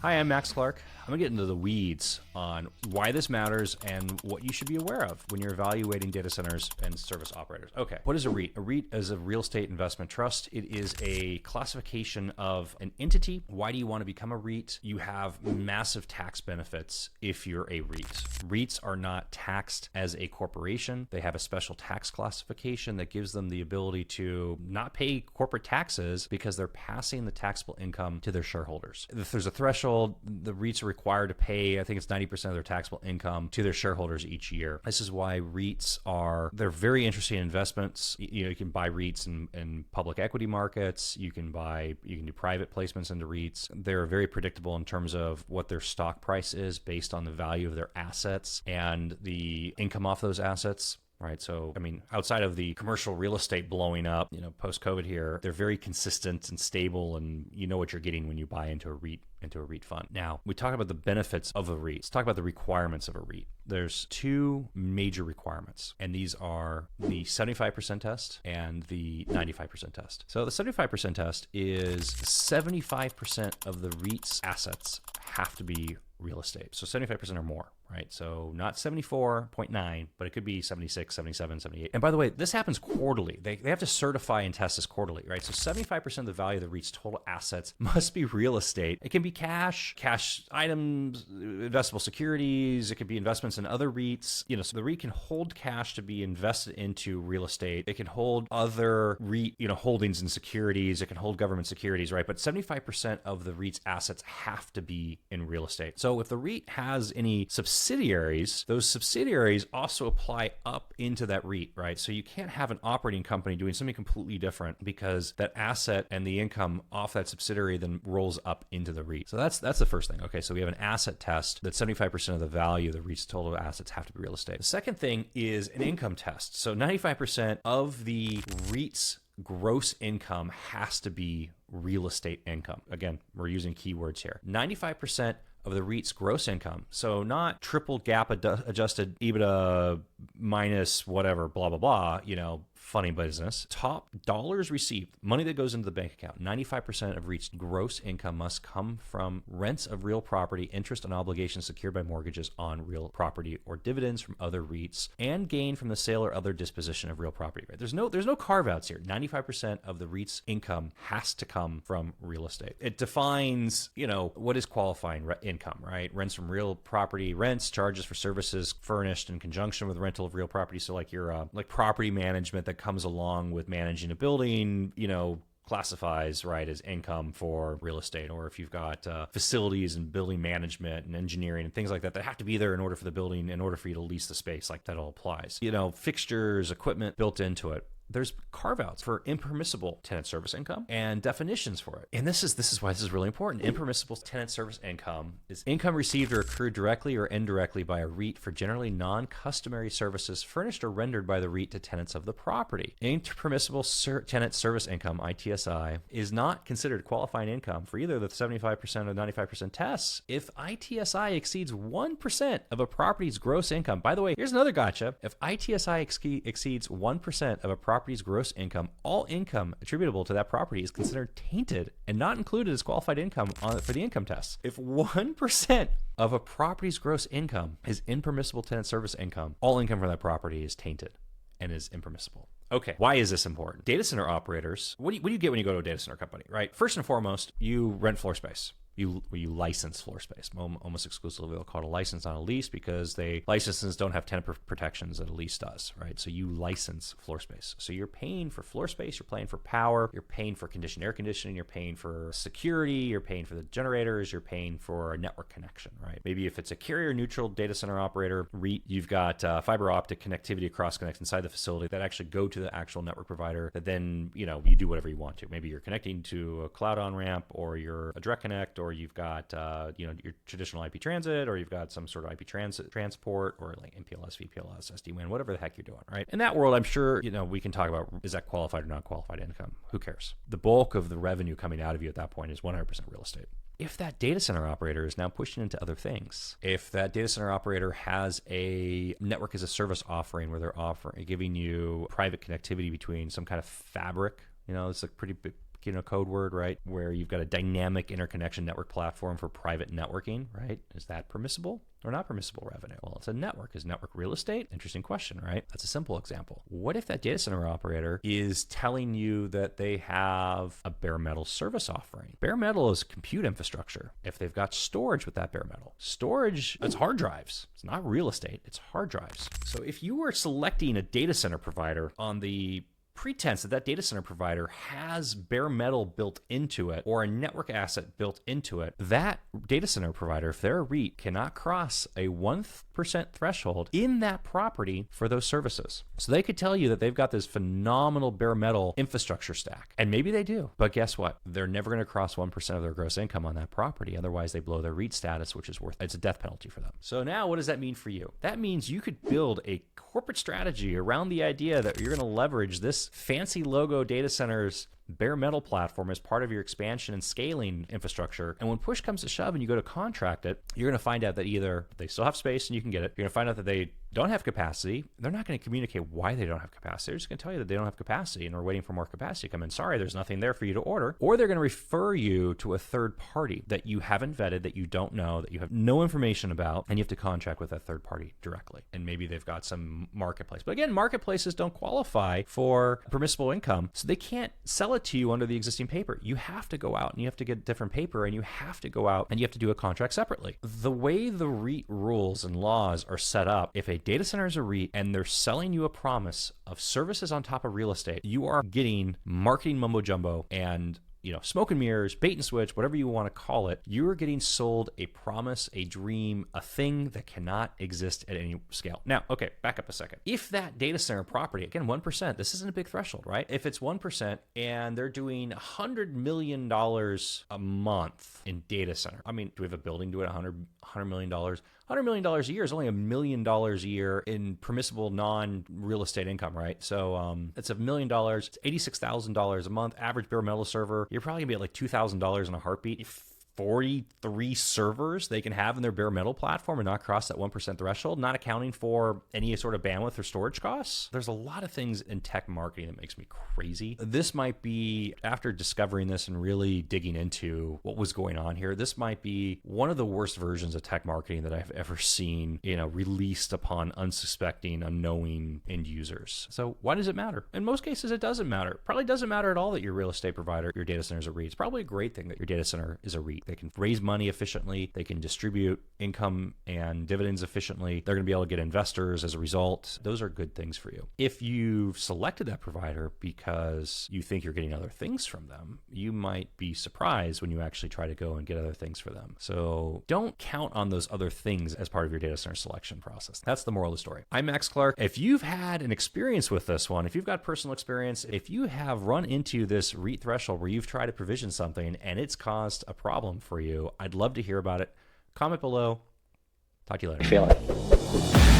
Hi, I'm Max Clark. I'm going to get into the weeds on why this matters and what you should be aware of when you're evaluating data centers and service operators. Okay, what is a REIT? A REIT is a real estate investment trust. It is a classification of an entity. Why do you want to become a REIT? You have massive tax benefits if you're a REIT. REITs are not taxed as a corporation. They have a special tax classification that gives them the ability to not pay corporate taxes because they're passing the taxable income to their shareholders. If there's a threshold, the REITs are required to pay, I think it's 90% of their taxable income to their shareholders each year. This is why REITs they're very interesting investments. You can buy REITs in public equity markets. You can do private placements into REITs. They're very predictable in terms of what their stock price is based on the value of their assets and the income off those assets. Right. So, outside of the commercial real estate blowing up, post-COVID here, they're very consistent and stable, and you know what you're getting when you buy into a REIT fund. Now, we talk about the benefits of a REIT. Let's talk about the requirements of a REIT. There's two major requirements, and these are the 75% test and the 95% test. So the 75% test is 75% of the REIT's assets have to be real estate. So 75% or more, right? So not 74.9, but it could be 76, 77, 78. And by the way, this happens quarterly. They have to certify and test this quarterly, right? So 75% of the value of the REIT's total assets must be real estate. It can be cash items, investable securities. It could be investments in other REITs. So the REIT can hold cash to be invested into real estate. It can hold other REIT, holdings and securities. It can hold government securities, right? But 75% of the REIT's assets have to be in real estate. So if the REIT has any subsidiaries, those subsidiaries also apply up into that REIT, right? So you can't have an operating company doing something completely different because that asset and the income off that subsidiary then rolls up into the REIT. So that's the first thing. Okay, so we have an asset test that 75% of the value of the REIT's total assets have to be real estate. The second thing is an income test. So 95% of the REIT's gross income has to be real estate income. Again, we're using keywords here. 95% of the REIT's gross income. So not triple GAAP adjusted EBITDA minus whatever, blah, blah, blah, funny business. Top dollars received, money that goes into the bank account. 95% of REIT's gross income must come from rents of real property, interest and obligations secured by mortgages on real property, or dividends from other REITs, and gain from the sale or other disposition of real property. Right? There's no carve outs here. 95% of the REIT's income has to come from real estate. It defines, what is qualifying income, right? Rents from real property, rents, charges for services furnished in conjunction with rental of real property. So like your property management that comes along with managing a building, classifies, right, as income for real estate. Or if you've got facilities and building management and engineering and things like that have to be there in order for the building, in order for you to lease the space, like that all applies. Fixtures, equipment built into it. There's carve-outs for impermissible tenant service income and definitions for it. And this is why this is really important. Impermissible tenant service income is income received or accrued directly or indirectly by a REIT for generally non-customary services furnished or rendered by the REIT to tenants of the property. Impermissible tenant service income, ITSI, is not considered qualifying income for either the 75% or 95% tests if ITSI exceeds 1% of a property's gross income. By the way, here's another gotcha. If ITSI exceeds 1% of a property's gross income, all income attributable to that property is considered tainted and not included as qualified income for the income test. If 1% of a property's gross income is impermissible tenant service income, all income from that property is tainted and is impermissible. Okay, why is this important? Data center operators, what do you get when you go to a data center company, right? First and foremost, you rent floor space. You license floor space. Almost exclusively, they'll call it a license, not a lease, because licenses don't have tenant protections that a lease does, right? So you license floor space. So you're paying for floor space, you're paying for power, you're paying for conditioned air conditioning, you're paying for security, you're paying for the generators, you're paying for a network connection, right? Maybe if it's a carrier-neutral data center operator, REIT, you've got fiber optic connectivity across connects inside the facility that actually go to the actual network provider that then, you do whatever you want to. Maybe you're connecting to a cloud on-ramp, or you're a direct connect, or you've got your traditional IP transit, or you've got some sort of IP transport, or like MPLS, VPLS, SD-WAN, whatever the heck you're doing, right? In that world, I'm sure we can talk about, is that qualified or not qualified income? Who cares? The bulk of the revenue coming out of you at that point is 100% real estate. If that data center operator is now pushing into other things, if that data center operator has a network as a service offering where they're giving you private connectivity between some kind of fabric, it's a pretty big code word, right? Where you've got a dynamic interconnection network platform for private networking, right? Is that permissible or not permissible revenue? Well, it's a network. Is network real estate? Interesting question, right? That's a simple example. What if that data center operator is telling you that they have a bare metal service offering? Bare metal is compute infrastructure. If they've got storage with that bare metal, storage, it's hard drives. It's not real estate, it's hard drives. So if you were selecting a data center provider on the pretense that that data center provider has bare metal built into it or a network asset built into it, that data center provider, if they're a REIT, cannot cross a 1% threshold in that property for those services. So they could tell you that they've got this phenomenal bare metal infrastructure stack, and maybe they do, but guess what? They're never going to cross 1% of their gross income on that property. Otherwise, they blow their REIT status, which is it's a death penalty for them. So now what does that mean for you? That means you could build a corporate strategy around the idea that you're going to leverage this fancy logo data centers bare metal platform as part of your expansion and scaling infrastructure. And when push comes to shove and you go to contract it, you're going to find out that either they still have space and you can get it. You're going to find out that they don't have capacity. They're not going to communicate why they don't have capacity. They're just going to tell you that they don't have capacity and we're waiting for more capacity to come in. Sorry, there's nothing there for you to order. Or they're going to refer you to a third party that you haven't vetted, that you don't know, that you have no information about, and you have to contract with that third party directly. And maybe they've got some marketplace. But again, marketplaces don't qualify for permissible income, so they can't sell it to you under the existing paper. You have to go out and you have to get different paper, and you have to go out and you have to do a contract separately. The way the REIT rules and laws are set up, if a data center is a REIT and they're selling you a promise of services on top of real estate, you are getting marketing mumbo jumbo and smoke and mirrors, bait and switch, whatever you want to call it. You are getting sold a promise, a dream, a thing that cannot exist at any scale. Now, okay, back up a second. If that data center property, again, 1%, this isn't a big threshold, right? If it's 1% and they're doing $100 million a month in data center, I mean, do we have a building doing $100 million? $100 million a year is only $1 million a year in permissible non-real estate income, right? So it's $1 million. It's $86,000 a month. Average bare metal server, you're probably gonna be at like $2,000 in a heartbeat. 43 servers they can have in their bare metal platform and not cross that 1% threshold, not accounting for any sort of bandwidth or storage costs. There's a lot of things in tech marketing that makes me crazy. This might be, after discovering this and really digging into what was going on here, this might be one of the worst versions of tech marketing that I've ever seen, released upon unsuspecting, unknowing end users. So why does it matter? In most cases, it doesn't matter. Probably doesn't matter at all that your real estate provider, your data center is a REIT. It's probably a great thing that your data center is a REIT. They can raise money efficiently. They can distribute income and dividends efficiently. They're going to be able to get investors as a result. Those are good things for you. If you've selected that provider because you think you're getting other things from them, you might be surprised when you actually try to go and get other things for them. So don't count on those other things as part of your data center selection process. That's the moral of the story. I'm Max Clark. If you've had an experience with this one, if you've got personal experience, if you have run into this REIT threshold where you've tried to provision something and it's caused a problem for you, I'd love to hear about it. Comment below. Talk to you later. Feel it.